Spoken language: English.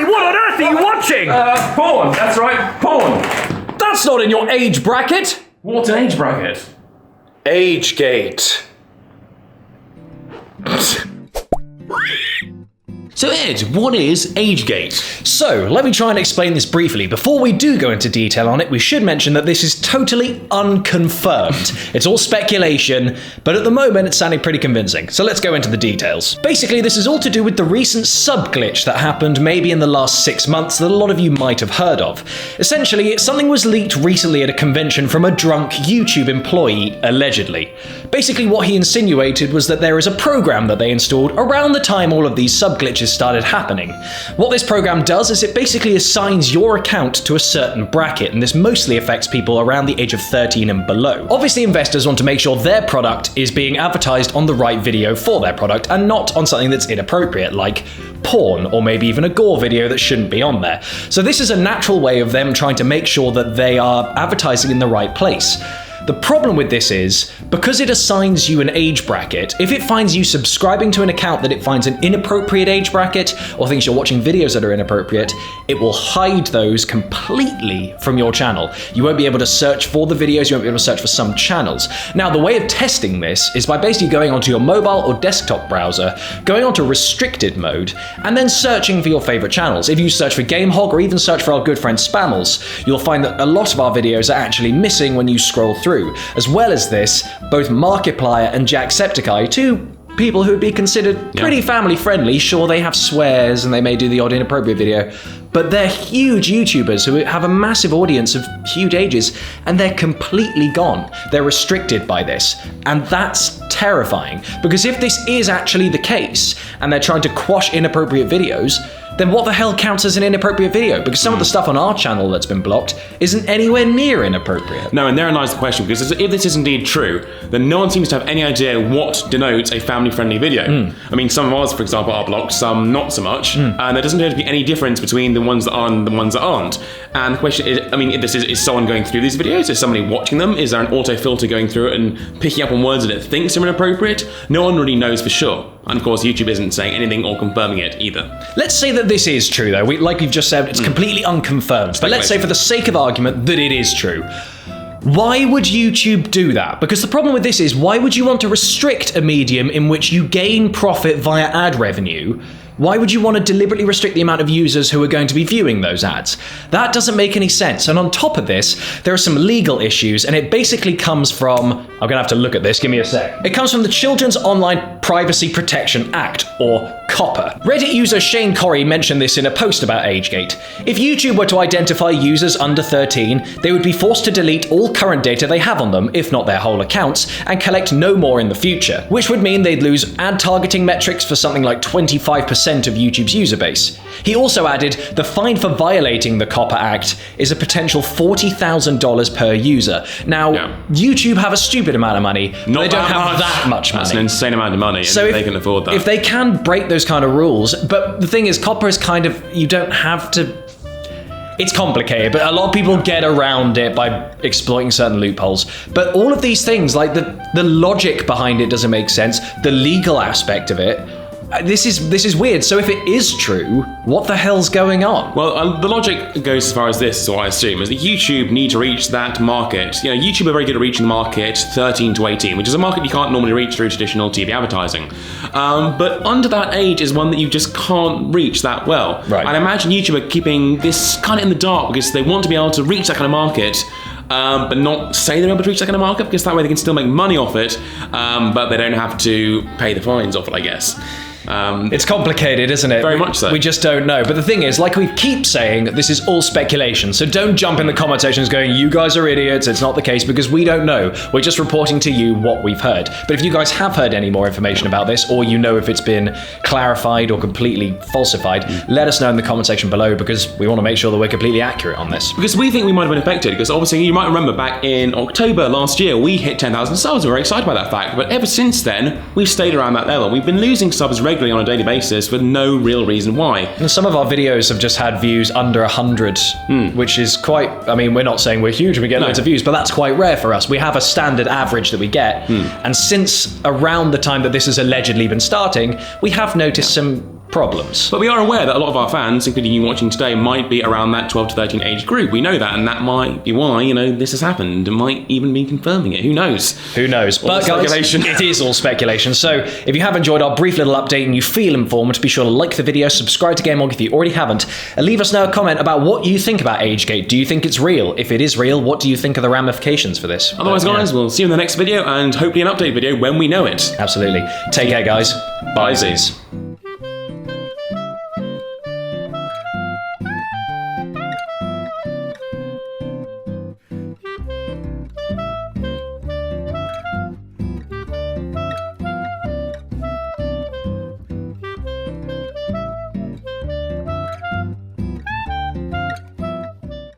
What on earth are you watching? Porn. That's right, porn. That's not in your age bracket. What's an age bracket? Agegate. So Ed, what is Agegate? So, let me try and explain this briefly. Before we do go into detail on it, we should mention that this is totally unconfirmed. It's all speculation, but at the moment it's sounding pretty convincing. So let's go into the details. Basically, this is all to do with the recent sub glitch that happened maybe in the last 6 months that a lot of you might have heard of. Essentially, something was leaked recently at a convention from a drunk YouTube employee, allegedly. Basically, what he insinuated was that there is a program that they installed around the time all of these sub glitches started happening. What this program does is it basically assigns your account to a certain bracket, and this mostly affects people around the age of 13 and below. Obviously, investors want to make sure their product is being advertised on the right video for their product and not on something that's inappropriate, like porn or maybe even a gore video that shouldn't be on there. So this is a natural way of them trying to make sure that they are advertising in the right place. The problem with this is, because it assigns you an age bracket, if it finds you subscribing to an account that it finds an inappropriate age bracket, or thinks you're watching videos that are inappropriate, it will hide those completely from your channel. You won't be able to search for the videos, you won't be able to search for some channels. Now, the way of testing this is by basically going onto your mobile or desktop browser, going onto restricted mode, and then searching for your favorite channels. If you search for GameHog or even search for our good friend Spammels, you'll find that a lot of our videos are actually missing when you scroll through. As well as this, both Markiplier and Jacksepticeye, two people who would be considered pretty family friendly, sure they have swears and they may do the odd inappropriate video, but they're huge YouTubers who have a massive audience of huge ages, and they're completely gone. They're restricted by this, and that's terrifying, because if this is actually the case, and they're trying to quash inappropriate videos, then what the hell counts as an inappropriate video? Because some of the stuff on our channel that's been blocked isn't anywhere near inappropriate. No, and therein lies the question, because if this is indeed true, then no one seems to have any idea what denotes a family-friendly video. I mean, some of ours, for example, are blocked, some not so much, and there doesn't appear to be any difference between the ones that are and the ones that aren't. And the question is, I mean, is someone going through these videos? Is somebody watching them? Is there an auto-filter going through it and picking up on words that it thinks are inappropriate? No one really knows for sure. And of course, YouTube isn't saying anything or confirming it either. Let's say that this is true, though. Like we've just said, it's completely unconfirmed. But let's say, for the sake of argument, that it is true. Why would YouTube do that? Because the problem with this is, why would you want to restrict a medium in which you gain profit via ad revenue? Why would you want to deliberately restrict the amount of users who are going to be viewing those ads? That doesn't make any sense. And on top of this, there are some legal issues, and it basically comes from, I'm gonna have to look at this, give me a sec. It comes from the Children's Online Privacy Protection Act, or COPPA. Reddit user Shane Corey mentioned this in a post about Agegate. If YouTube were to identify users under 13, they would be forced to delete all current data they have on them, if not their whole accounts, and collect no more in the future, which would mean they'd lose ad targeting metrics for something like 25% of YouTube's user base. He also added, the fine for violating the COPPA Act is a potential $40,000 per user. Now, YouTube have a stupid amount of money, but they don't have that much money. That's an insane amount of money, and so they can afford that. If they can break those kind of rules, but the thing is, COPPA is kind of, you don't have to... It's complicated, but a lot of people get around it by exploiting certain loopholes. But all of these things, like the logic behind it doesn't make sense, the legal aspect of it, this is weird. So if it is true, what the hell's going on? Well, the logic goes as far as this, so I assume, is that YouTube need to reach that market. You know, YouTube are very good at reaching the market 13 to 18, which is a market you can't normally reach through traditional TV advertising. But under that age is one that you just can't reach that well. Right. And I imagine YouTube are keeping this kind of in the dark because they want to be able to reach that kind of market, but not say they're able to reach that kind of market, because that way they can still make money off it, but they don't have to pay the fines off it, I guess. It's complicated, isn't it? Very much so. We just don't know. But the thing is, like we keep saying, this is all speculation. So don't jump in the comment sections going, you guys are idiots, it's not the case, because we don't know. We're just reporting to you what we've heard. But if you guys have heard any more information about this, or you know if it's been clarified or completely falsified, let us know in the comment section below, because we want to make sure that we're completely accurate on this. Because we think we might have been affected, because obviously you might remember back in October last year, we hit 10,000 subs. We're very excited by that fact. But ever since then, we've stayed around that level. We've been losing subs regularly on a daily basis with no real reason why. And some of our videos have just had views under 100, which is quite, I mean, we're not saying we're huge and we get loads of views, but that's quite rare for us. We have a standard average that we get. And since around the time that this has allegedly been starting, we have noticed some problems. But we are aware that a lot of our fans, including you watching today, might be around that 12 to 13 age group. We know that, and that might be why, this has happened, and might even be confirming it. Who knows? Who knows? But guys, it is all speculation. So if you have enjoyed our brief little update and you feel informed, be sure to like the video, subscribe to GameHog if you already haven't, and leave us now a comment about what you think about Agegate. Do you think it's real? If it is real, what do you think are the ramifications for this? Otherwise, guys, we'll see you in the next video, and hopefully an update video when we know it. Absolutely. Take care, guys. Bye, Z's.